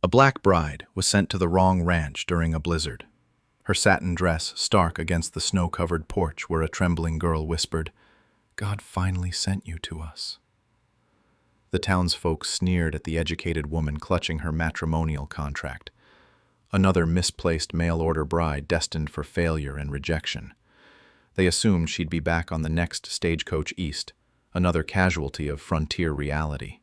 A black bride was sent to the wrong ranch during a blizzard. Her satin dress stark against the snow-covered porch where a trembling girl whispered, "God finally sent you to us." The townsfolk sneered at the educated woman clutching her matrimonial contract, another misplaced mail-order bride destined for failure and rejection. They assumed she'd be back on the next stagecoach east, another casualty of frontier reality.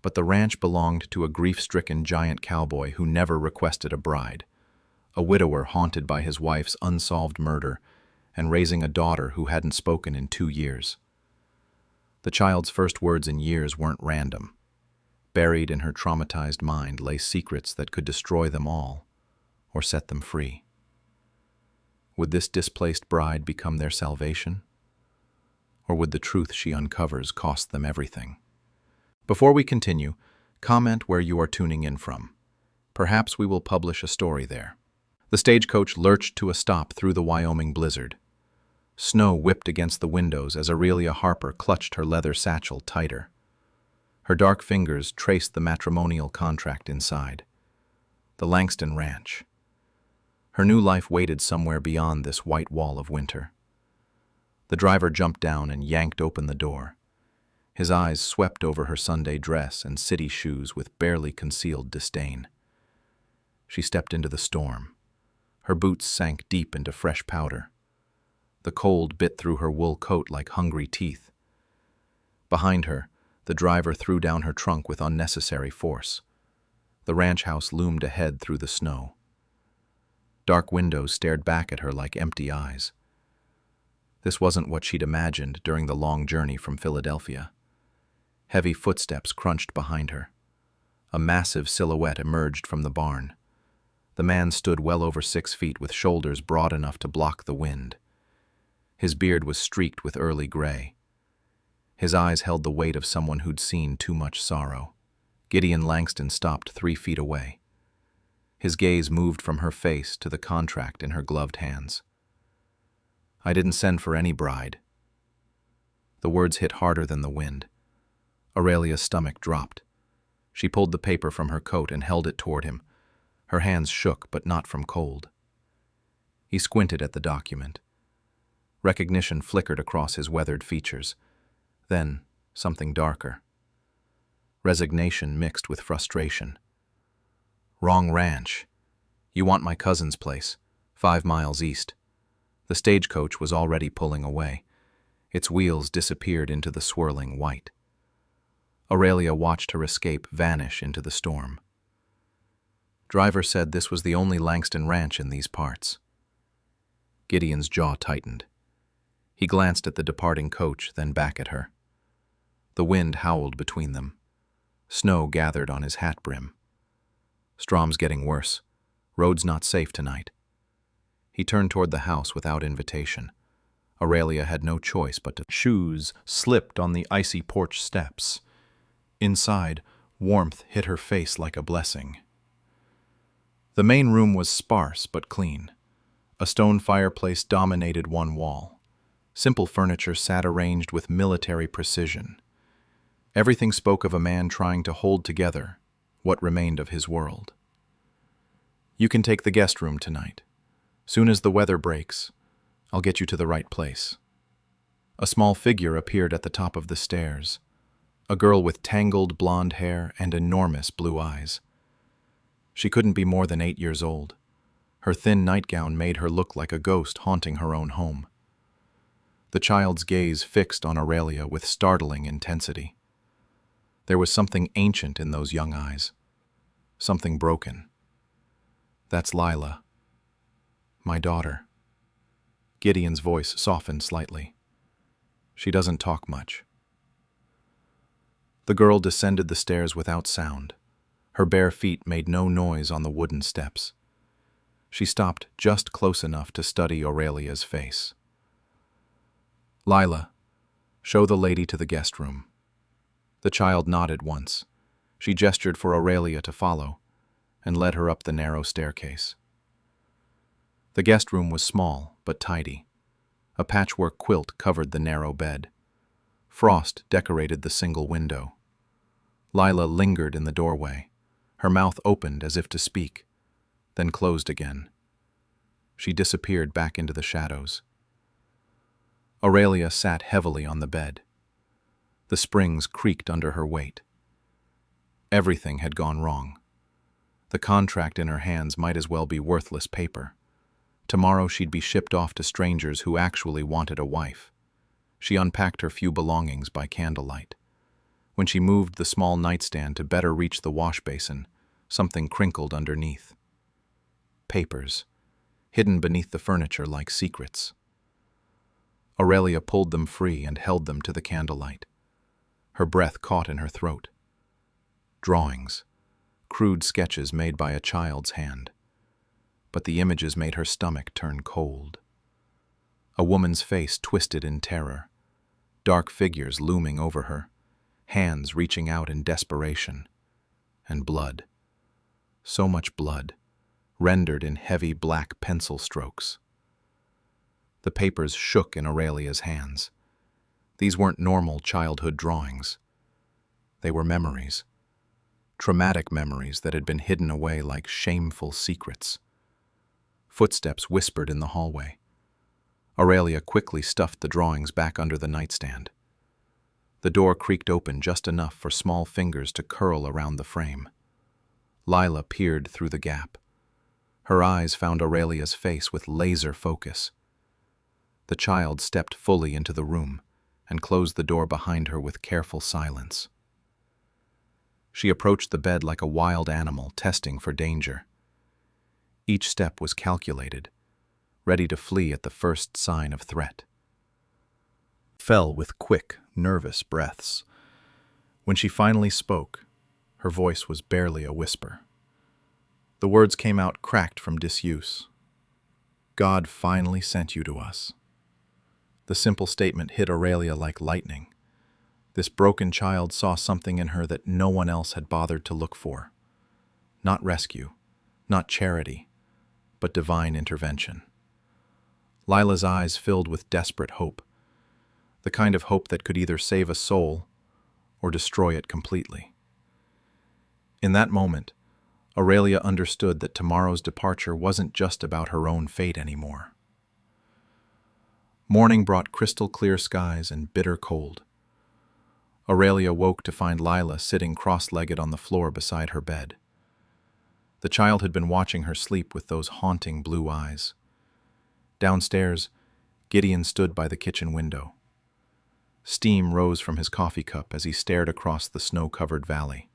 But the ranch belonged to a grief-stricken giant cowboy who never requested a bride, a widower haunted by his wife's unsolved murder and raising a daughter who hadn't spoken in 2 years. The child's first words in years weren't random. Buried in her traumatized mind lay secrets that could destroy them all or set them free. Would this displaced bride become their salvation? Or would the truth she uncovers cost them everything? Before we continue, comment where you are tuning in from. Perhaps we will publish a story there. The stagecoach lurched to a stop through the Wyoming blizzard. Snow whipped against the windows as Aurelia Harper clutched her leather satchel tighter. Her dark fingers traced the matrimonial contract inside. The Langston Ranch. Her new life waited somewhere beyond this white wall of winter. The driver jumped down and yanked open the door. His eyes swept over her Sunday dress and city shoes with barely concealed disdain. She stepped into the storm. Her boots sank deep into fresh powder. The cold bit through her wool coat like hungry teeth. Behind her, the driver threw down her trunk with unnecessary force. The ranch house loomed ahead through the snow. Dark windows stared back at her like empty eyes. This wasn't what she'd imagined during the long journey from Philadelphia. Heavy footsteps crunched behind her. A massive silhouette emerged from the barn. The man stood well over 6 feet with shoulders broad enough to block the wind. His beard was streaked with early gray. His eyes held the weight of someone who'd seen too much sorrow. Gideon Langston stopped 3 feet away. His gaze moved from her face to the contract in her gloved hands. "I didn't send for any bride." The words hit harder than the wind. Aurelia's stomach dropped. She pulled the paper from her coat and held it toward him. Her hands shook, but not from cold. He squinted at the document. Recognition flickered across his weathered features. Then, something darker. Resignation mixed with frustration. "Wrong ranch. You want my cousin's place, 5 miles east." The stagecoach was already pulling away. Its wheels disappeared into the swirling white. Aurelia watched her escape vanish into the storm. Driver said this was the only Langston ranch in these parts. Gideon's jaw tightened. He glanced at the departing coach, then back at her. The wind howled between them. Snow gathered on his hat brim. "Strom's getting worse. Road's not safe tonight." He turned toward the house without invitation. Aurelia had no choice but to. Shoes slipped on the icy porch steps. Inside, warmth hit her face like a blessing. The main room was sparse but clean. A stone fireplace dominated one wall. Simple furniture sat arranged with military precision. Everything spoke of a man trying to hold together what remained of his world. "You can take the guest room tonight. Soon as the weather breaks, I'll get you to the right place." A small figure appeared at the top of the stairs. A girl with tangled blonde hair and enormous blue eyes. She couldn't be more than 8 years old. Her thin nightgown made her look like a ghost haunting her own home. The child's gaze fixed on Aurelia with startling intensity. There was something ancient in those young eyes. Something broken. "That's Lila. My daughter." Gideon's voice softened slightly. "She doesn't talk much." The girl descended the stairs without sound. Her bare feet made no noise on the wooden steps. She stopped just close enough to study Aurelia's face. "Lila, show the lady to the guest room." The child nodded once. She gestured for Aurelia to follow and led her up the narrow staircase. The guest room was small but tidy. A patchwork quilt covered the narrow bed. Frost decorated the single window. Lila lingered in the doorway, Her mouth opened as if to speak, then closed again. She disappeared back into the shadows. Aurelia sat heavily on the bed. The springs creaked under her weight. Everything had gone wrong. The contract in her hands might as well be worthless paper. Tomorrow she'd be shipped off to strangers who actually wanted a wife. She unpacked her few belongings by candlelight. When she moved the small nightstand to better reach the wash basin, something crinkled underneath. Papers, hidden beneath the furniture like secrets. Aurelia pulled them free and held them to the candlelight. Her breath caught in her throat. Drawings, crude sketches made by a child's hand. But the images made her stomach turn cold. A woman's face twisted in terror, dark figures looming over her, hands reaching out in desperation, and blood. So much blood, rendered in heavy black pencil strokes. The papers shook in Aurelia's hands. These weren't normal childhood drawings. They were memories. Traumatic memories that had been hidden away like shameful secrets. Footsteps whispered in the hallway. Aurelia quickly stuffed the drawings back under the nightstand. The door creaked open just enough for small fingers to curl around the frame. Lila peered through the gap. Her eyes found Aurelia's face with laser focus. The child stepped fully into the room and closed the door behind her with careful silence. She approached the bed like a wild animal testing for danger. Each step was calculated, ready to flee at the first sign of threat. Fell with quick, nervous breaths. When she finally spoke, her voice was barely a whisper. The words came out cracked from disuse. God finally sent you to us. The simple statement hit Aurelia like lightning. This broken child saw something in her that no one else had bothered to look for. Not rescue, not charity, but divine intervention. Lila's eyes filled with desperate hope, the kind of hope that could either save a soul or destroy it completely. In that moment, Aurelia understood that tomorrow's departure wasn't just about her own fate anymore. Morning brought crystal-clear skies and bitter cold. Aurelia woke to find Lila sitting cross-legged on the floor beside her bed. The child had been watching her sleep with those haunting blue eyes. Downstairs, Gideon stood by the kitchen window. Steam rose from his coffee cup as he stared across the snow-covered valley.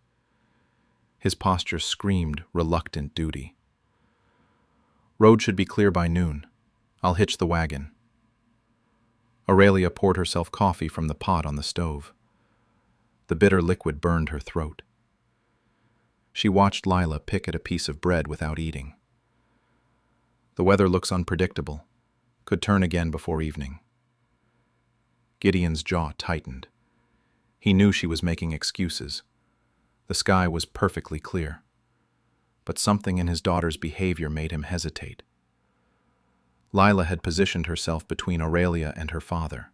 His posture screamed reluctant duty. Road should be clear by noon. I'll hitch the wagon. Aurelia poured herself coffee from the pot on the stove. The bitter liquid burned her throat. She watched Lila pick at a piece of bread without eating. The weather looks unpredictable, could turn again before evening. Gideon's jaw tightened. He knew she was making excuses. The sky was perfectly clear. But something in his daughter's behavior made him hesitate. Lila had positioned herself between Aurelia and her father,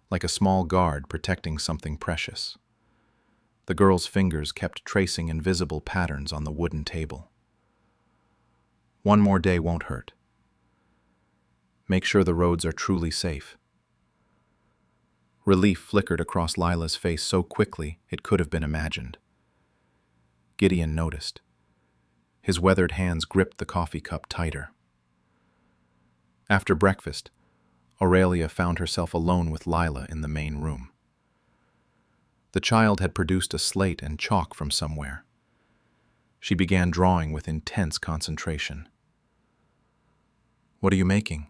like a small guard protecting something precious. The girl's fingers kept tracing invisible patterns on the wooden table. One more day won't hurt. Make sure the roads are truly safe. Relief flickered across Lila's face so quickly it could have been imagined. Gideon noticed. His weathered hands gripped the coffee cup tighter. After breakfast, Aurelia found herself alone with Lila in the main room. The child had produced a slate and chalk from somewhere. She began drawing with intense concentration. "What are you making?"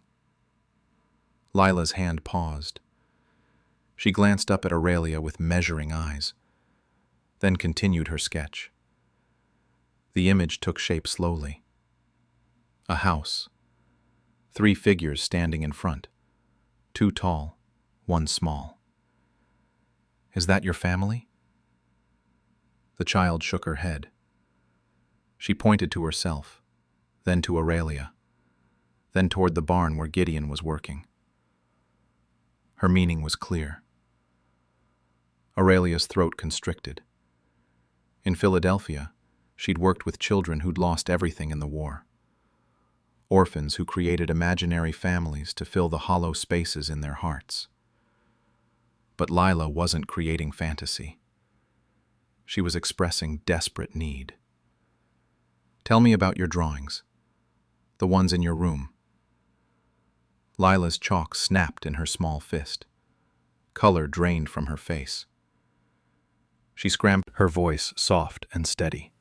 Lila's hand paused. She glanced up at Aurelia with measuring eyes, then continued her sketch. The image took shape slowly. A house. 3 figures standing in front. 2 tall, 1 small. "Is that your family?" The child shook her head. She pointed to herself, then to Aurelia, then toward the barn where Gideon was working. Her meaning was clear. Aurelia's throat constricted. In Philadelphia, She'd worked with children who'd lost everything in the war. Orphans who created imaginary families to fill the hollow spaces in their hearts. But Lila wasn't creating fantasy. She was expressing desperate need. "Tell me about your drawings. The ones in your room." Lila's chalk snapped in her small fist. Color drained from her face. She scrambled, her voice soft and steady.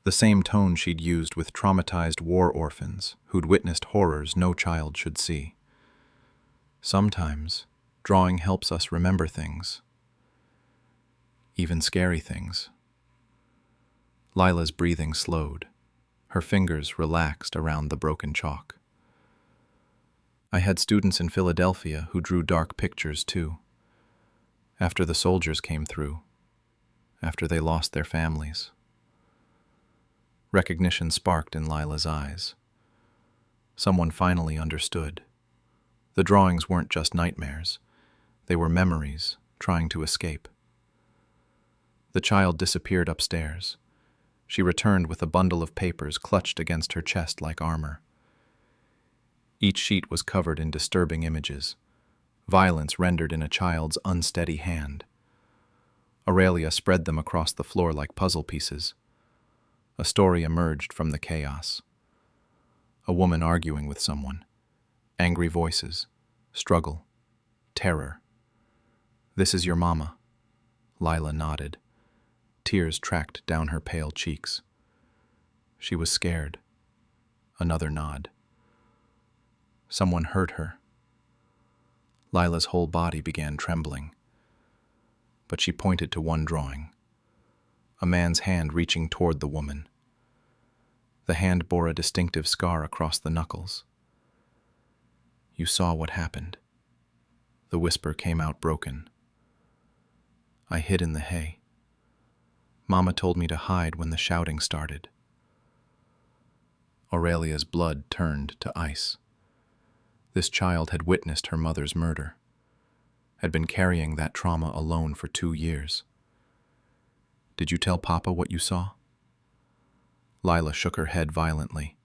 The same tone she'd used with traumatized war orphans who'd witnessed horrors no child should see. "Sometimes, drawing helps us remember things. Even scary things." Lila's breathing slowed. Her fingers relaxed around the broken chalk. "I had students in Philadelphia who drew dark pictures too. After the soldiers came through. After they lost their families." Recognition sparked in Lila's eyes. Someone finally understood. The drawings weren't just nightmares. They were memories trying to escape. The child disappeared upstairs. She returned with a bundle of papers clutched against her chest like armor. Each sheet was covered in disturbing images, violence rendered in a child's unsteady hand. Aurelia spread them across the floor like puzzle pieces. A story emerged from the chaos. A woman arguing with someone. Angry voices. Struggle. Terror. "This is your mama." Lila nodded. Tears tracked down her pale cheeks. She was scared. Another nod. "Someone hurt her." Lila's whole body began trembling. But she pointed to one drawing. A man's hand reaching toward the woman. The hand bore a distinctive scar across the knuckles. "You saw what happened." The whisper came out broken. "I hid in the hay. Mama told me to hide when the shouting started." Aurelia's blood turned to ice. This child had witnessed her mother's murder, had been carrying that trauma alone for 2 years. "Did you tell Papa what you saw?" Lila shook her head violently.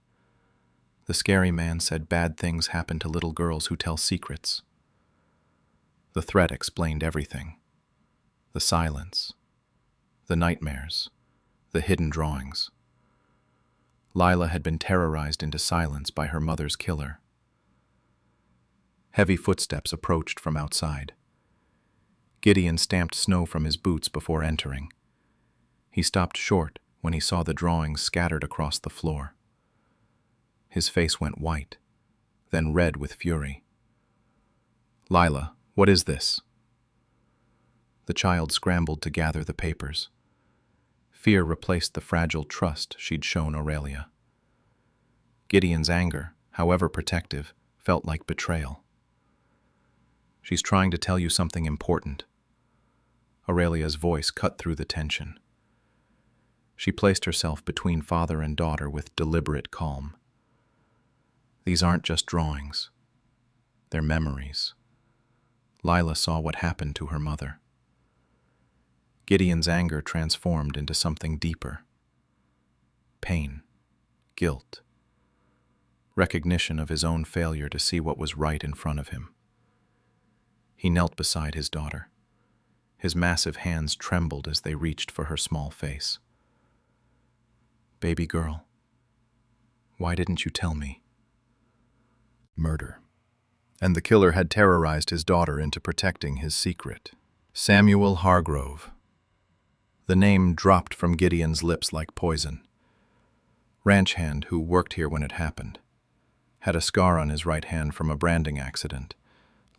"The scary man said bad things happen to little girls who tell secrets." The threat explained everything. The silence, the nightmares, the hidden drawings. Lila had been terrorized into silence by her mother's killer. Heavy footsteps approached from outside. Gideon stamped snow from his boots before entering. He stopped short when he saw the drawings scattered across the floor. His face went white, then red with fury. "Lila, what is this?" The child scrambled to gather the papers. Fear replaced the fragile trust she'd shown Aurelia. Gideon's anger, however protective, felt like betrayal. "She's trying to tell you something important." Aurelia's voice cut through the tension. She placed herself between father and daughter with deliberate calm. "These aren't just drawings. They're memories." Lila saw what happened to her mother. Gideon's anger transformed into something deeper. Pain, guilt, recognition of his own failure to see what was right in front of him. He knelt beside his daughter. His massive hands trembled as they reached for her small face. "Baby girl, why didn't you tell me?" Murder. And the killer had terrorized his daughter into protecting his secret. Samuel Hargrove. The name dropped from Gideon's lips like poison. Ranch hand who worked here when it happened. Had a scar on his right hand from a branding accident.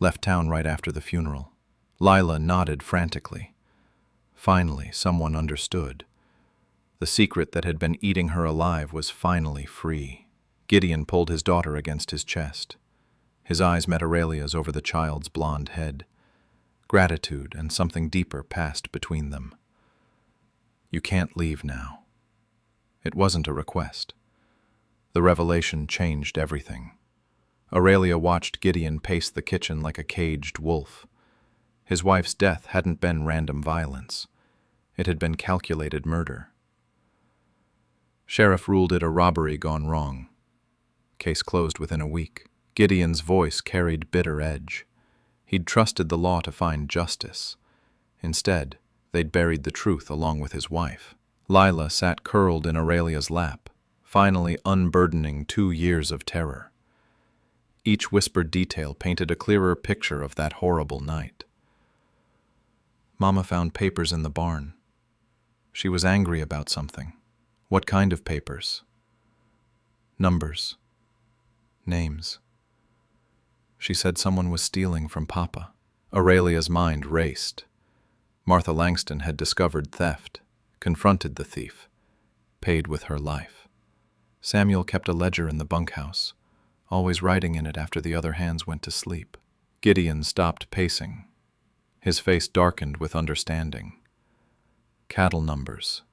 Left town right after the funeral. Lila nodded frantically. Finally, someone understood. The secret that had been eating her alive was finally free. Gideon pulled his daughter against his chest. His eyes met Aurelia's over the child's blonde head. Gratitude and something deeper passed between them. "You can't leave now." It wasn't a request. The revelation changed everything. Aurelia watched Gideon pace the kitchen like a caged wolf. His wife's death hadn't been random violence. It had been calculated murder. Sheriff ruled it a robbery gone wrong. Case closed within a week. Gideon's voice carried bitter edge. He'd trusted the law to find justice. Instead, they'd buried the truth along with his wife. Lila sat curled in Aurelia's lap, finally unburdening 2 years of terror. Each whispered detail painted a clearer picture of that horrible night. Mama found papers in the barn. She was angry about something. What kind of papers? Numbers. Names. She said someone was stealing from Papa. Aurelia's mind raced. Martha Langston had discovered theft, confronted the thief, paid with her life. Samuel kept a ledger in the bunkhouse, always writing in it after the other hands went to sleep. Gideon stopped pacing. His face darkened with understanding. Cattle numbers,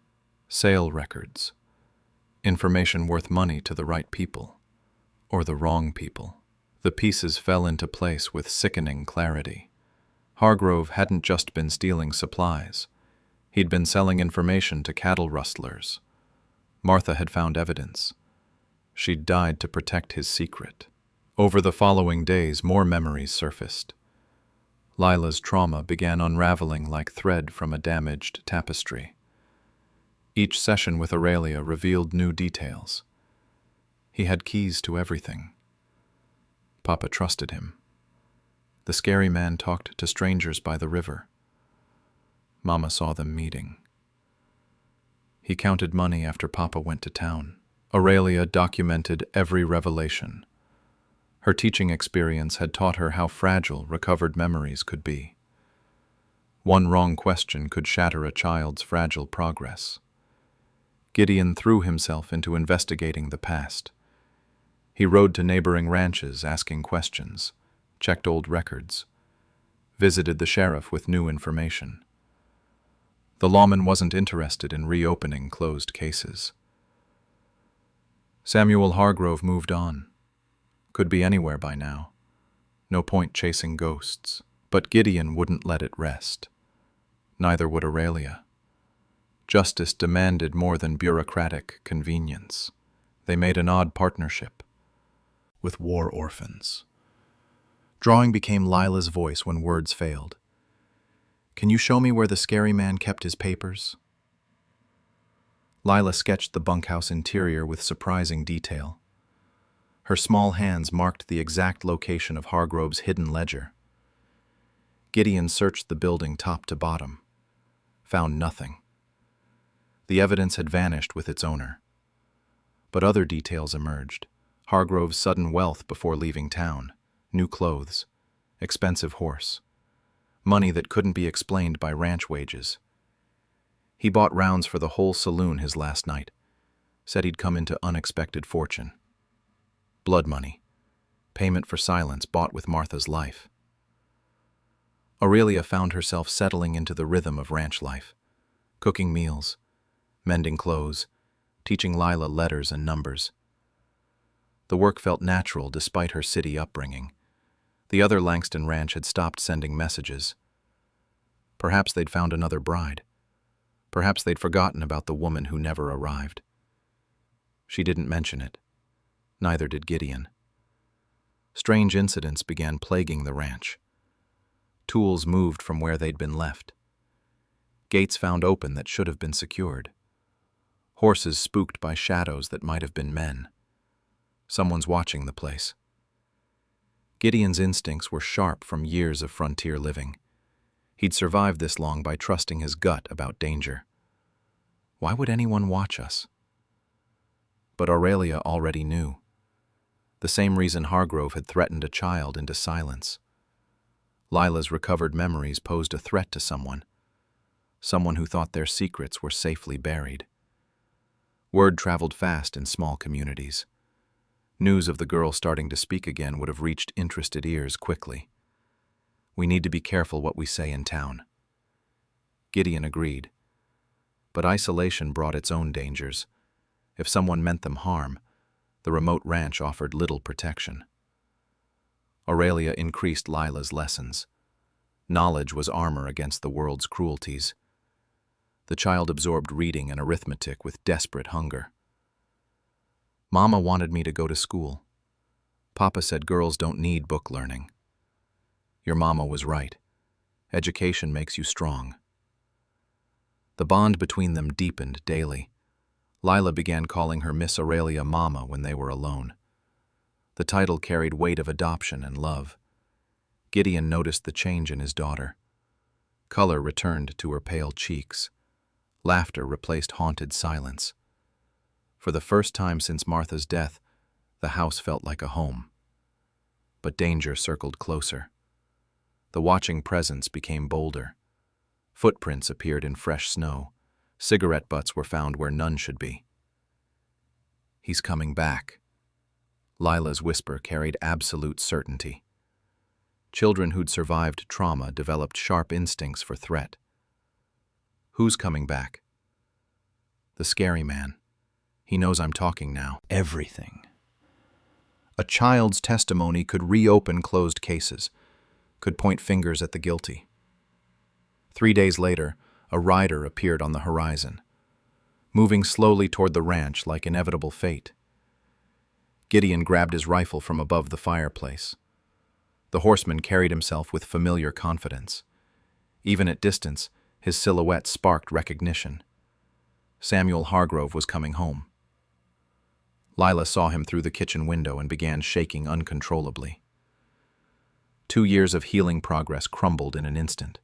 sale records, information worth money to the right people, or the wrong people. The pieces fell into place with sickening clarity. Hargrove hadn't just been stealing supplies. He'd been selling information to cattle rustlers. Martha had found evidence. She'd died to protect his secret. Over the following days, more memories surfaced. Lila's trauma began unraveling like thread from a damaged tapestry. Each session with Aurelia revealed new details. He had keys to everything. Papa trusted him. The scary man talked to strangers by the river. Mama saw them meeting. He counted money after Papa went to town. Aurelia documented every revelation. Her teaching experience had taught her how fragile recovered memories could be. One wrong question could shatter a child's fragile progress. Gideon threw himself into investigating the past. He rode to neighboring ranches asking questions, checked old records, visited the sheriff with new information. The lawman wasn't interested in reopening closed cases. Samuel Hargrove moved on. Could be anywhere by now. No point chasing ghosts. But Gideon wouldn't let it rest. Neither would Aurelia. Justice demanded more than bureaucratic convenience. They made an odd partnership with war orphans. Drawing became Lila's voice when words failed. Can you show me where the scary man kept his papers? Lila sketched the bunkhouse interior with surprising detail. Her small hands marked the exact location of Hargrove's hidden ledger. Gideon searched the building top to bottom. Found nothing. The evidence had vanished with its owner. But other details emerged. Hargrove's sudden wealth before leaving town, new clothes, expensive horse, money that couldn't be explained by ranch wages. He bought rounds for the whole saloon his last night, said he'd come into unexpected fortune. Blood money, payment for silence bought with Martha's life. Aurelia found herself settling into the rhythm of ranch life, cooking meals, mending clothes, teaching Lila letters and numbers. The work felt natural despite her city upbringing. The other Langston ranch had stopped sending messages. Perhaps they'd found another bride. Perhaps they'd forgotten about the woman who never arrived. She didn't mention it. Neither did Gideon. Strange incidents began plaguing the ranch. Tools moved from where they'd been left. Gates found open that should have been secured. Horses spooked by shadows that might have been men. Someone's watching the place. Gideon's instincts were sharp from years of frontier living. He'd survived this long by trusting his gut about danger. Why would anyone watch us? But Aurelia already knew. The same reason Hargrove had threatened a child into silence. Lila's recovered memories posed a threat to someone who thought their secrets were safely buried. Word traveled fast in small communities. News of the girl starting to speak again would have reached interested ears quickly. We need to be careful what we say in town. Gideon agreed. But isolation brought its own dangers. If someone meant them harm, the remote ranch offered little protection. Aurelia increased Lila's lessons. Knowledge was armor against the world's cruelties. The child absorbed reading and arithmetic with desperate hunger. Mama wanted me to go to school. Papa said girls don't need book learning. Your mama was right. Education makes you strong. The bond between them deepened daily. Lila began calling her Miss Aurelia Mama when they were alone. The title carried weight of adoption and love. Gideon noticed the change in his daughter. Color returned to her pale cheeks. Laughter replaced haunted silence. For the first time since Martha's death, the house felt like a home. But danger circled closer. The watching presence became bolder. Footprints appeared in fresh snow. Cigarette butts were found where none should be. He's coming back. Lila's whisper carried absolute certainty. Children who'd survived trauma developed sharp instincts for threat. Who's coming back? The scary man. He knows I'm talking now. Everything. A child's testimony could reopen closed cases, could point fingers at the guilty. 3 days later, a rider appeared on the horizon, moving slowly toward the ranch like inevitable fate. Gideon grabbed his rifle from above the fireplace. The horseman carried himself with familiar confidence. Even at distance, his silhouette sparked recognition. Samuel Hargrove was coming home. Lila saw him through the kitchen window and began shaking uncontrollably. 2 years of healing progress crumbled in an instant.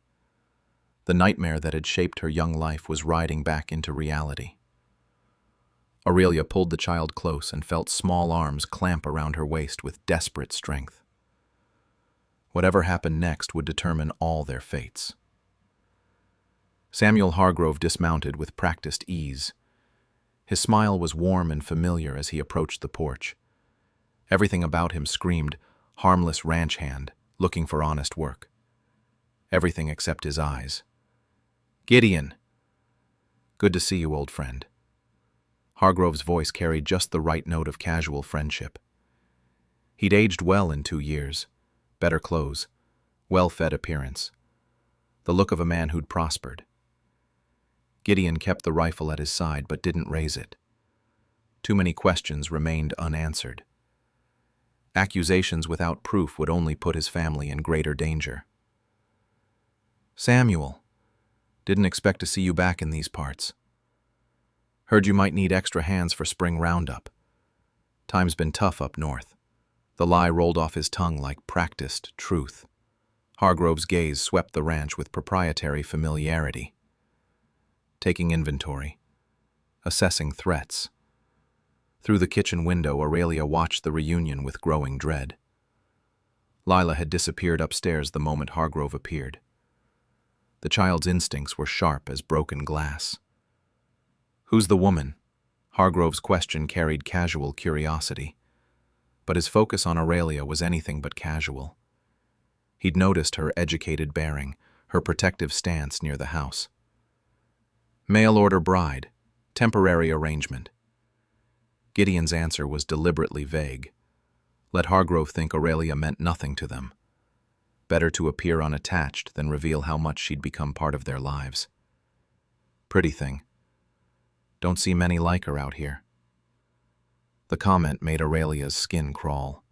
The nightmare that had shaped her young life was riding back into reality. Aurelia pulled the child close and felt small arms clamp around her waist with desperate strength. Whatever happened next would determine all their fates. Samuel Hargrove dismounted with practiced ease. His smile was warm and familiar as he approached the porch. Everything about him screamed, harmless ranch hand, looking for honest work. Everything except his eyes. Gideon! Good to see you, old friend. Hargrove's voice carried just the right note of casual friendship. He'd aged well in 2 years. Better clothes, well-fed appearance. The look of a man who'd prospered. Gideon kept the rifle at his side but didn't raise it. Too many questions remained unanswered. Accusations without proof would only put his family in greater danger. Samuel, didn't expect to see you back in these parts. Heard you might need extra hands for spring roundup. Time's been tough up north. The lie rolled off his tongue like practiced truth. Hargrove's gaze swept the ranch with proprietary familiarity. Taking inventory. Assessing threats. Through the kitchen window, Aurelia watched the reunion with growing dread. Lila had disappeared upstairs the moment Hargrove appeared. The child's instincts were sharp as broken glass. Who's the woman? Hargrove's question carried casual curiosity. But his focus on Aurelia was anything but casual. He'd noticed her educated bearing, her protective stance near the house. Mail-order bride, temporary arrangement. Gideon's answer was deliberately vague. Let Hargrove think Aurelia meant nothing to them. Better to appear unattached than reveal how much she'd become part of their lives. Pretty thing. Don't see many like her out here. The comment made Aurelia's skin crawl.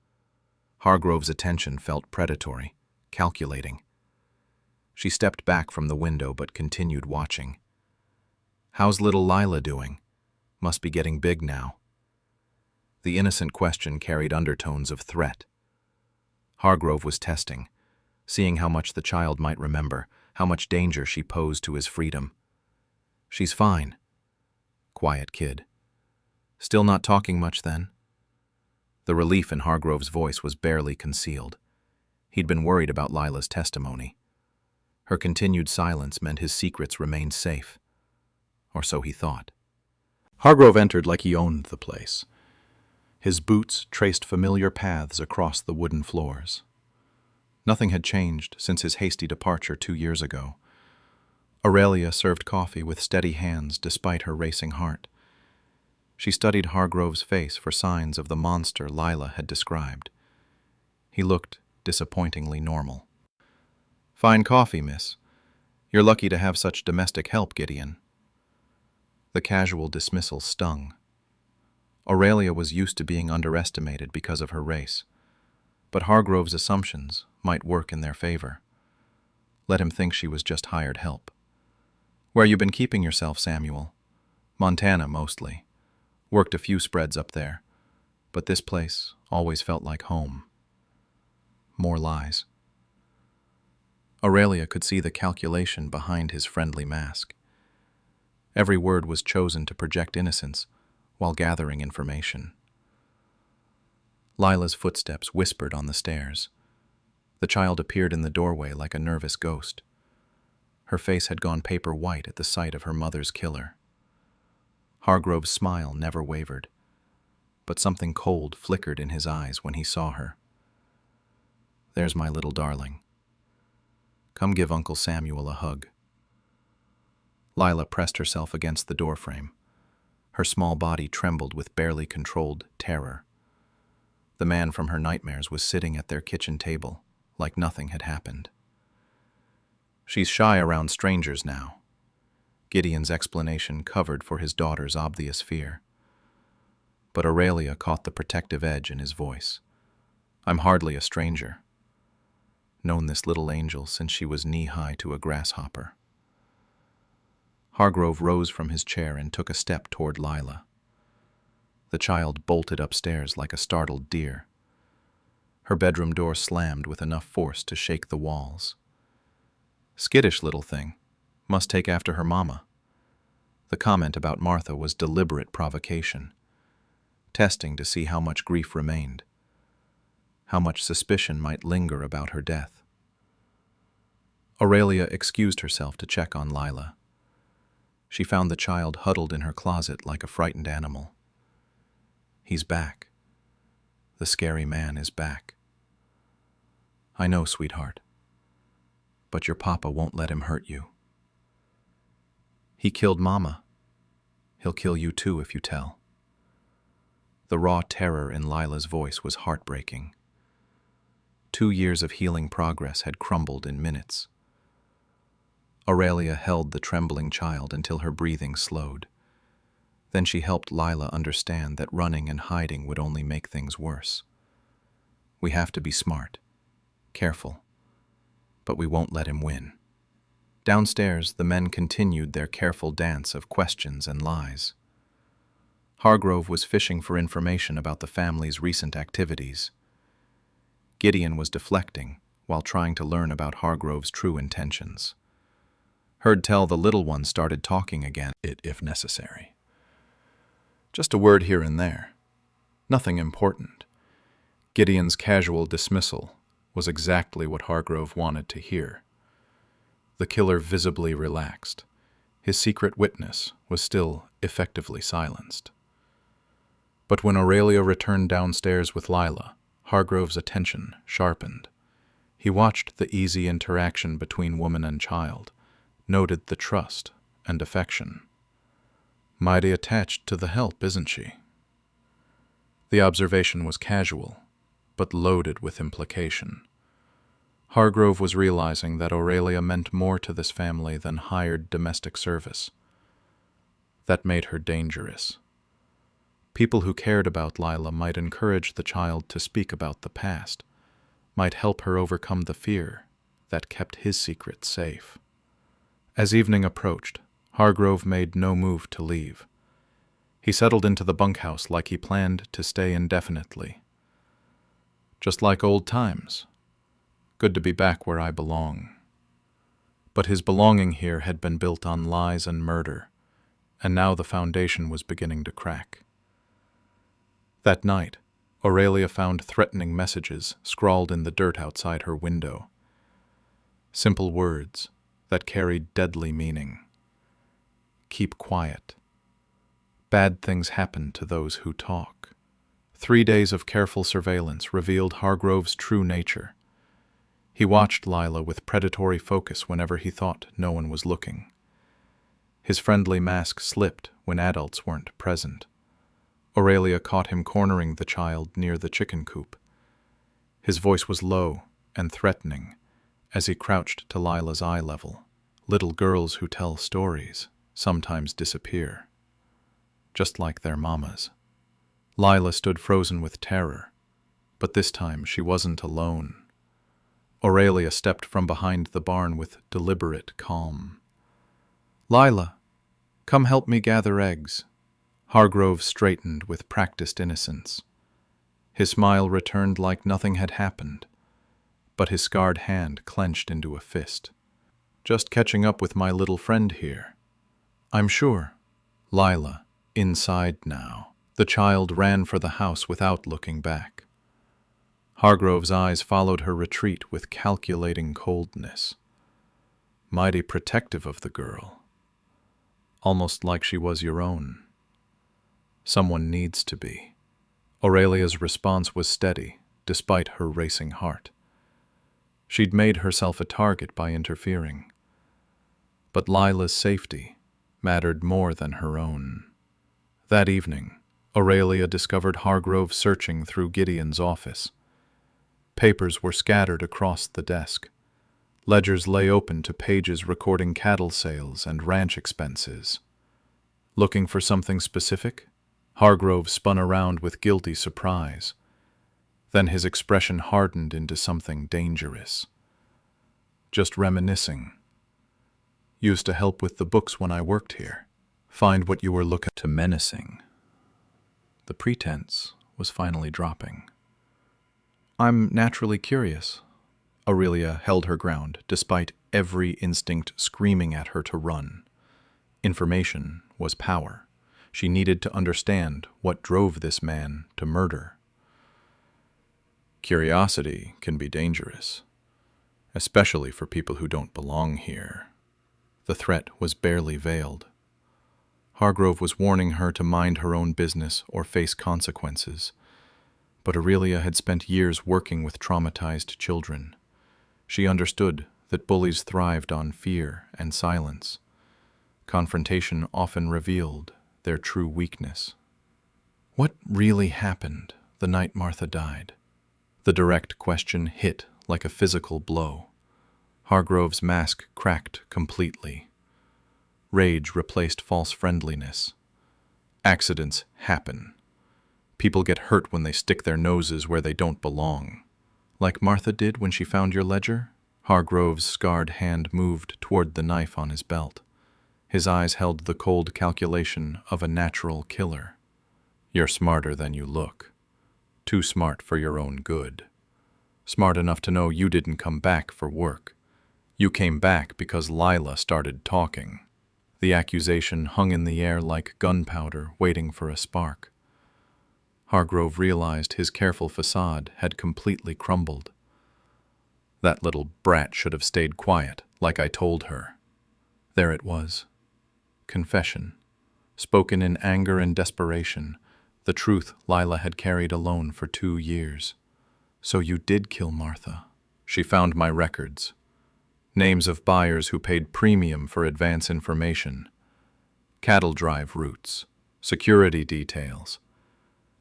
Hargrove's attention felt predatory, calculating. She stepped back from the window but continued watching. How's little Lila doing? Must be getting big now. The innocent question carried undertones of threat. Hargrove was testing, seeing how much the child might remember, how much danger she posed to his freedom. She's fine. Quiet kid. Still not talking much then? The relief in Hargrove's voice was barely concealed. He'd been worried about Lila's testimony. Her continued silence meant his secrets remained safe. Or so he thought. Hargrove entered like he owned the place. His boots traced familiar paths across the wooden floors. Nothing had changed since his hasty departure 2 years ago. Aurelia served coffee with steady hands despite her racing heart. She studied Hargrove's face for signs of the monster Lila had described. He looked disappointingly normal. Fine coffee, miss. You're lucky to have such domestic help, Gideon. The casual dismissal stung. Aurelia was used to being underestimated because of her race, but Hargrove's assumptions might work in their favor. Let him think she was just hired help. "Where you been keeping yourself, Samuel?" "Montana, mostly. Worked a few spreads up there, but this place always felt like home." More lies. Aurelia could see the calculation behind his friendly mask. Every word was chosen to project innocence while gathering information. Lila's footsteps whispered on the stairs. The child appeared in the doorway like a nervous ghost. Her face had gone paper white at the sight of her mother's killer. Hargrove's smile never wavered, but something cold flickered in his eyes when he saw her. "There's my little darling. Come give Uncle Samuel a hug." Lila pressed herself against the doorframe. Her small body trembled with barely controlled terror. The man from her nightmares was sitting at their kitchen table, like nothing had happened. "She's shy around strangers now." Gideon's explanation covered for his daughter's obvious fear. But Aurelia caught the protective edge in his voice. "I'm hardly a stranger. Known this little angel since she was knee-high to a grasshopper." Hargrove rose from his chair and took a step toward Lila. The child bolted upstairs like a startled deer. Her bedroom door slammed with enough force to shake the walls. "Skittish little thing. Must take after her mama." The comment about Martha was deliberate provocation, testing to see how much grief remained, how much suspicion might linger about her death. Aurelia excused herself to check on Lila. She found the child huddled in her closet like a frightened animal. "He's back. The scary man is back." "I know, sweetheart. But your papa won't let him hurt you. He killed Mama. He'll kill you too if you tell." The raw terror in Lila's voice was heartbreaking. 2 years of healing progress had crumbled in minutes. Aurelia held the trembling child until her breathing slowed. Then she helped Lila understand that running and hiding would only make things worse. "We have to be smart, careful, but we won't let him win." Downstairs, the men continued their careful dance of questions and lies. Hargrove was fishing for information about the family's recent activities. Gideon was deflecting while trying to learn about Hargrove's true intentions. Heard tell the little one started talking again, if necessary. Just a word here and there. Nothing important. Gideon's casual dismissal was exactly what Hargrove wanted to hear. The killer visibly relaxed. His secret witness was still effectively silenced. But when Aurelia returned downstairs with Lila, Hargrove's attention sharpened. He watched the easy interaction between woman and child, noted the trust and affection. "Mighty attached to the help, isn't she?" The observation was casual, but loaded with implication. Hargrove was realizing that Aurelia meant more to this family than hired domestic service. That made her dangerous. People who cared about Lila might encourage the child to speak about the past, might help her overcome the fear that kept his secret safe. As evening approached, Hargrove made no move to leave. He settled into the bunkhouse like he planned to stay indefinitely. "Just like old times. Good to be back where I belong." But his belonging here had been built on lies and murder, and now the foundation was beginning to crack. That night, Aurelia found threatening messages scrawled in the dirt outside her window. Simple words that carried deadly meaning. "Keep quiet. Bad things happen to those who talk." 3 days of careful surveillance revealed Hargrove's true nature. He watched Lila with predatory focus whenever he thought no one was looking. His friendly mask slipped when adults weren't present. Aurelia caught him cornering the child near the chicken coop. His voice was low and threatening as he crouched to Lila's eye level. "Little girls who tell stories sometimes disappear, just like their mamas." Lila stood frozen with terror, but this time she wasn't alone. Aurelia stepped from behind the barn with deliberate calm. "Lila, come help me gather eggs." Hargrove straightened with practiced innocence. His smile returned like nothing had happened, but his scarred hand clenched into a fist. "Just catching up with my little friend here." "I'm sure." Lila, inside now. The child ran for the house without looking back. Hargrove's eyes followed her retreat with calculating coldness. Mighty protective of the girl. Almost like she was your own. Someone needs to be. Aurelia's response was steady, despite her racing heart. She'd made herself a target by interfering. But Lila's safety mattered more than her own. That evening, Aurelia discovered Hargrove searching through Gideon's office. Papers were scattered across the desk. Ledgers lay open to pages recording cattle sales and ranch expenses. Looking for something specific? Hargrove spun around with guilty surprise. Then his expression hardened into something dangerous. "Just reminiscing. Used to help with the books when I worked here. Find what you were looking to." Menacing. The pretense was finally dropping. "I'm naturally curious." Aurelia held her ground, despite every instinct screaming at her to run. Information was power. She needed to understand what drove this man to murder. "Curiosity can be dangerous, especially for people who don't belong here." The threat was barely veiled. Hargrove was warning her to mind her own business or face consequences. But Aurelia had spent years working with traumatized children. She understood that bullies thrived on fear and silence. Confrontation often revealed their true weakness. "What really happened the night Martha died?" The direct question hit like a physical blow. Hargrove's mask cracked completely. Rage replaced false friendliness. Accidents happen. People get hurt when they stick their noses where they don't belong. Like Martha did when she found your ledger? Hargrove's scarred hand moved toward the knife on his belt. His eyes held the cold calculation of a natural killer. "You're smarter than you look. Too smart for your own good. Smart enough to know you didn't come back for work. You came back because Lila started talking." The accusation hung in the air like gunpowder waiting for a spark. Hargrove realized his careful facade had completely crumbled. "That little brat should have stayed quiet, like I told her." There it was. Confession. Spoken in anger and desperation. The truth Lila had carried alone for 2 years. "So you did kill Martha." "She found my records. Names of buyers who paid premium for advance information. Cattle drive routes. Security details.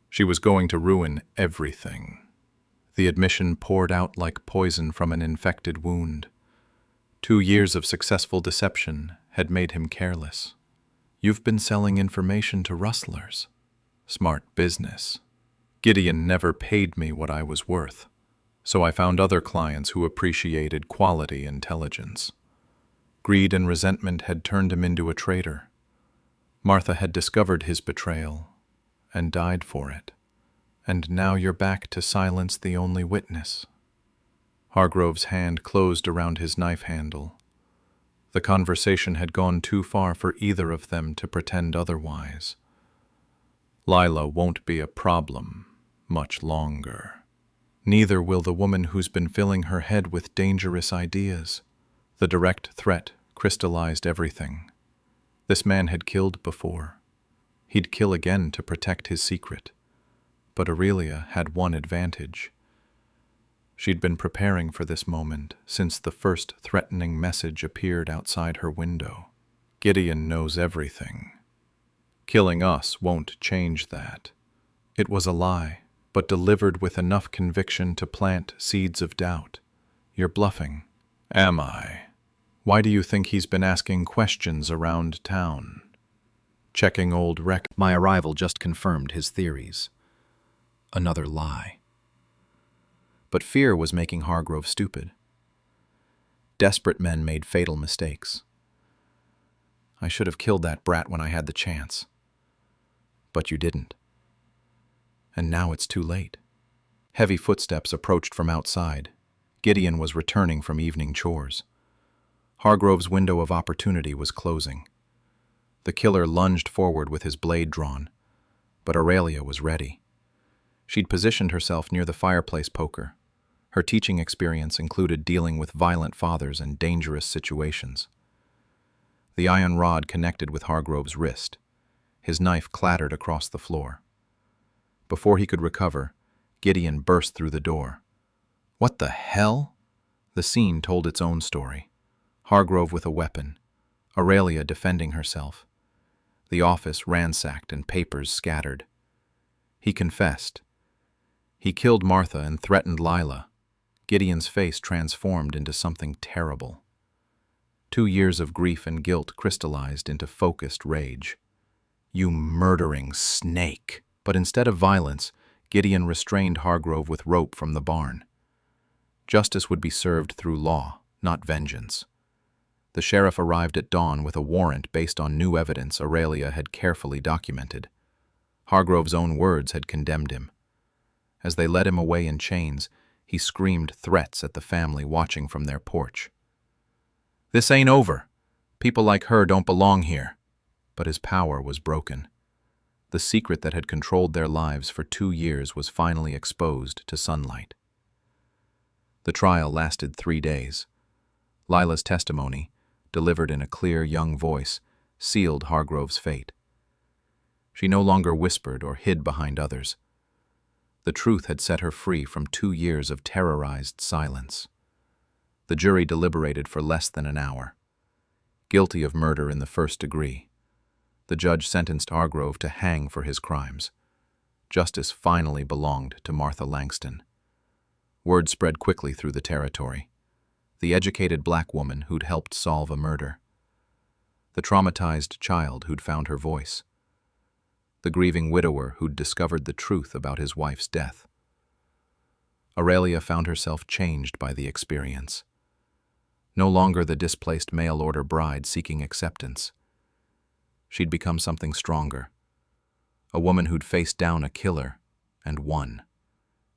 She was going to ruin everything." The admission poured out like poison from an infected wound. 2 years of successful deception had made him careless. "You've been selling information to rustlers." "Smart business. Gideon never paid me what I was worth, so I found other clients who appreciated quality intelligence. Greed and resentment had turned him into a traitor. Martha had discovered his betrayal and died for it. And now you're back to silence the only witness." Hargrove's hand closed around his knife handle. The conversation had gone too far for either of them to pretend otherwise. "Lila won't be a problem much longer. Neither will the woman who's been filling her head with dangerous ideas." The direct threat crystallized everything. This man had killed before. He'd kill again to protect his secret. But Aurelia had one advantage. She'd been preparing for this moment since the first threatening message appeared outside her window. "Gideon knows everything. Killing us won't change that." It was a lie, but delivered with enough conviction to plant seeds of doubt. "You're bluffing." "Am I? Why do you think he's been asking questions around town? Checking old records?" My arrival just confirmed his theories. Another lie. But fear was making Hargrove stupid. Desperate men made fatal mistakes. I should have killed that brat when I had the chance. But you didn't. And now it's too late. Heavy footsteps approached from outside. Gideon was returning from evening chores. Hargrove's window of opportunity was closing. The killer lunged forward with his blade drawn, but Aurelia was ready. She'd positioned herself near the fireplace poker. Her teaching experience included dealing with violent fathers and dangerous situations. The iron rod connected with Hargrove's wrist. His knife clattered across the floor. Before he could recover, Gideon burst through the door. What the hell? The scene told its own story. Hargrove with a weapon, Aurelia defending herself. The office ransacked and papers scattered. He confessed. He killed Martha and threatened Lila. Gideon's face transformed into something terrible. 2 years of grief and guilt crystallized into focused rage. You murdering snake! But instead of violence, Gideon restrained Hargrove with rope from the barn. Justice would be served through law, not vengeance. The sheriff arrived at dawn with a warrant based on new evidence Aurelia had carefully documented. Hargrove's own words had condemned him. As they led him away in chains, he screamed threats at the family watching from their porch. This ain't over. People like her don't belong here. But his power was broken. The secret that had controlled their lives for 2 years was finally exposed to sunlight. The trial lasted 3 days. Lila's testimony, delivered in a clear young voice, sealed Hargrove's fate. She no longer whispered or hid behind others. The truth had set her free from 2 years of terrorized silence. The jury deliberated for less than an hour. Guilty of murder in the 1st degree. The judge sentenced Hargrove to hang for his crimes. Justice finally belonged to Martha Langston. Word spread quickly through the territory. The educated black woman who'd helped solve a murder. The traumatized child who'd found her voice. The grieving widower who'd discovered the truth about his wife's death. Aurelia found herself changed by the experience. No longer the displaced mail-order bride seeking acceptance. She'd become something stronger. A woman who'd faced down a killer and won.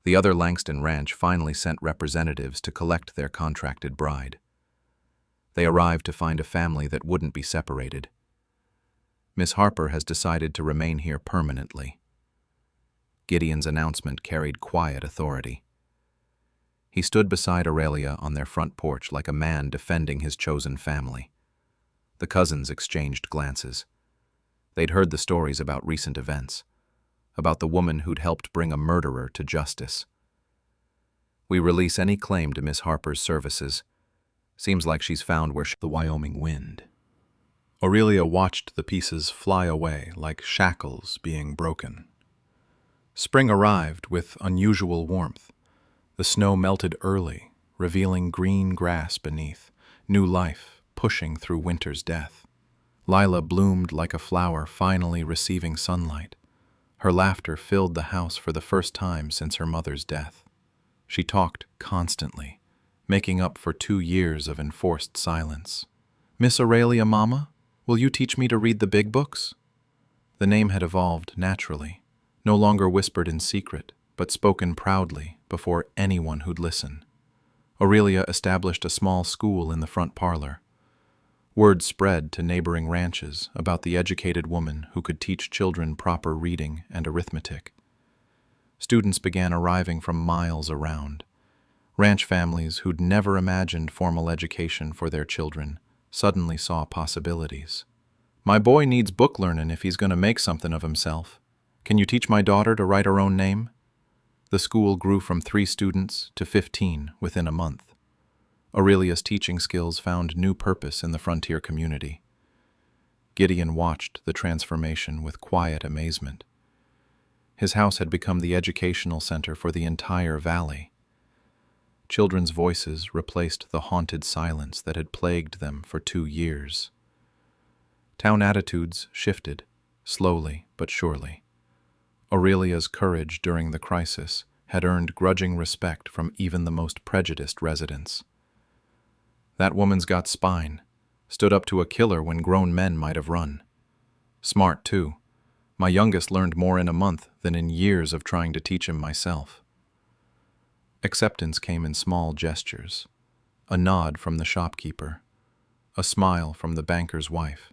The other Langston Ranch finally sent representatives to collect their contracted bride. They arrived to find a family that wouldn't be separated. Miss Harper has decided to remain here permanently. Gideon's announcement carried quiet authority. He stood beside Aurelia on their front porch like a man defending his chosen family. The cousins exchanged glances. They'd heard the stories about recent events, about the woman who'd helped bring a murderer to justice. We release any claim to Miss Harper's services. Seems like she's found where the Wyoming wind. Aurelia watched the pieces fly away like shackles being broken. Spring arrived with unusual warmth. The snow melted early, revealing green grass beneath, new life pushing through winter's death. Lila bloomed like a flower finally receiving sunlight. Her laughter filled the house for the first time since her mother's death. She talked constantly, making up for 2 years of enforced silence. "Miss Aurelia, Mama, will you teach me to read the big books?" The name had evolved naturally, no longer whispered in secret, but spoken proudly before anyone who'd listen. Aurelia established a small school in the front parlor. Word spread to neighboring ranches about the educated woman who could teach children proper reading and arithmetic. Students began arriving from miles around. Ranch families who'd never imagined formal education for their children suddenly saw possibilities. "My boy needs book learning if he's going to make something of himself. Can you teach my daughter to write her own name?" The school grew from 3 students to 15 within a month. Aurelia's teaching skills found new purpose in the frontier community. Gideon watched the transformation with quiet amazement. His house had become the educational center for the entire valley. Children's voices replaced the haunted silence that had plagued them for 2 years. Town attitudes shifted, slowly but surely. Aurelia's courage during the crisis had earned grudging respect from even the most prejudiced residents. That woman's got spine, stood up to a killer when grown men might have run. Smart, too. My youngest learned more in a month than in years of trying to teach him myself. Acceptance came in small gestures. A nod from the shopkeeper, a smile from the banker's wife,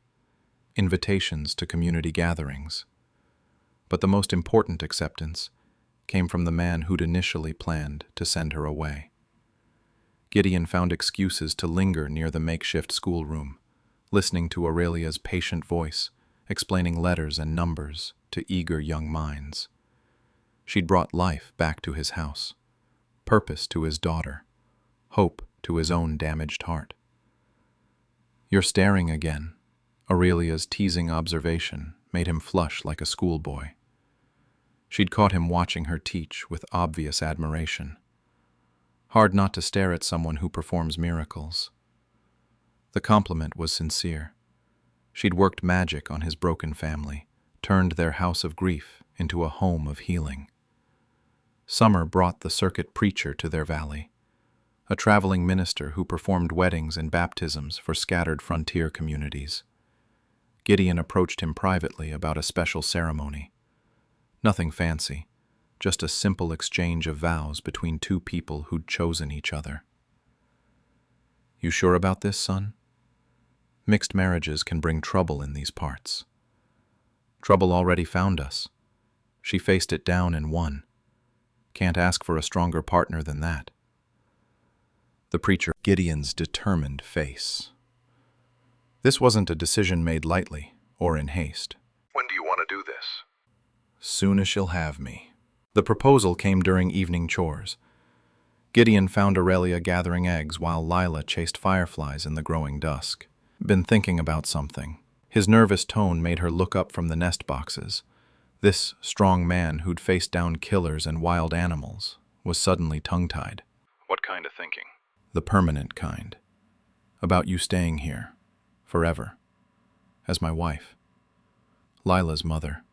invitations to community gatherings. But the most important acceptance came from the man who'd initially planned to send her away. Gideon found excuses to linger near the makeshift schoolroom, listening to Aurelia's patient voice, explaining letters and numbers to eager young minds. She'd brought life back to his house, purpose to his daughter, hope to his own damaged heart. "You're staring again." Aurelia's teasing observation made him flush like a schoolboy. She'd caught him watching her teach with obvious admiration. Hard not to stare at someone who performs miracles. The compliment was sincere. She'd worked magic on his broken family, turned their house of grief into a home of healing. Summer brought the circuit preacher to their valley, a traveling minister who performed weddings and baptisms for scattered frontier communities. Gideon approached him privately about a special ceremony. Nothing fancy, just a simple exchange of vows between two people who'd chosen each other. "You sure about this, son? Mixed marriages can bring trouble in these parts." "Trouble already found us. She faced it down and won. Can't ask for a stronger partner than that." The preacher, Gideon's determined face. This wasn't a decision made lightly or in haste. "When do you want to do this?" "Soon as she'll have me." The proposal came during evening chores. Gideon found Aurelia gathering eggs while Lila chased fireflies in the growing dusk. "Been thinking about something." His nervous tone made her look up from the nest boxes. This strong man who'd faced down killers and wild animals was suddenly tongue-tied. "What kind of thinking?" "The permanent kind. About you staying here, forever, as my wife, Lila's mother,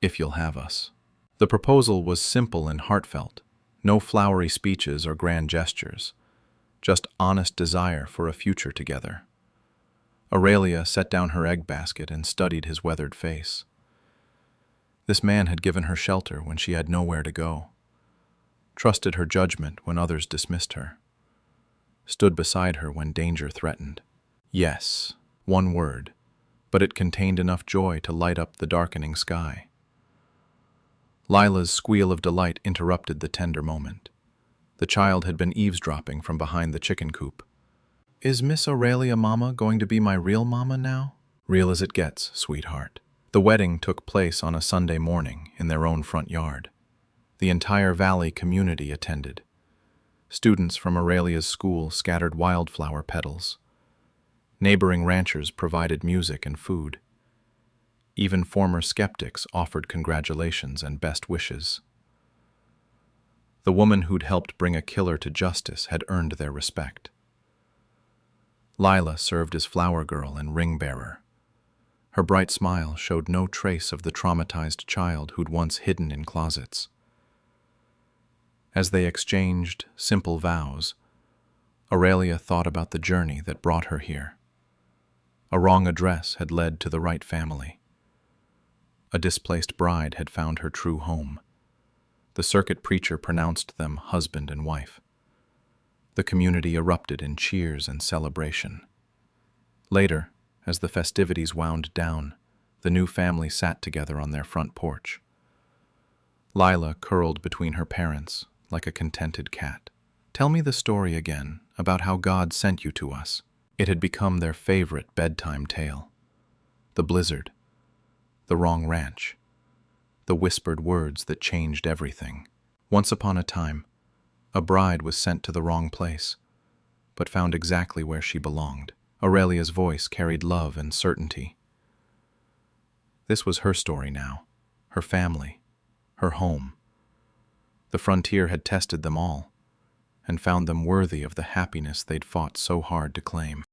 if you'll have us." The proposal was simple and heartfelt, no flowery speeches or grand gestures, just honest desire for a future together. Aurelia set down her egg basket and studied his weathered face. This man had given her shelter when she had nowhere to go, trusted her judgment when others dismissed her, stood beside her when danger threatened. Yes, one word, but it contained enough joy to light up the darkening sky. Lila's squeal of delight interrupted the tender moment. The child had been eavesdropping from behind the chicken coop. "Is Miss Aurelia Mama going to be my real mama now?" "Real as it gets, sweetheart." The wedding took place on a Sunday morning in their own front yard. The entire valley community attended. Students from Aurelia's school scattered wildflower petals. Neighboring ranchers provided music and food. Even former skeptics offered congratulations and best wishes. The woman who'd helped bring a killer to justice had earned their respect. Lila served as flower girl and ring bearer. Her bright smile showed no trace of the traumatized child who'd once hidden in closets. As they exchanged simple vows, Aurelia thought about the journey that brought her here. A wrong address had led to the right family. A displaced bride had found her true home. The circuit preacher pronounced them husband and wife. The community erupted in cheers and celebration. Later, as the festivities wound down, the new family sat together on their front porch. Lila curled between her parents like a contented cat. "Tell me the story again about how God sent you to us." It had become their favorite bedtime tale. The blizzard, the wrong ranch, the whispered words that changed everything. Once upon a time, a bride was sent to the wrong place, but found exactly where she belonged. Aurelia's voice carried love and certainty. This was her story now, her family, her home. The frontier had tested them all, and found them worthy of the happiness they'd fought so hard to claim.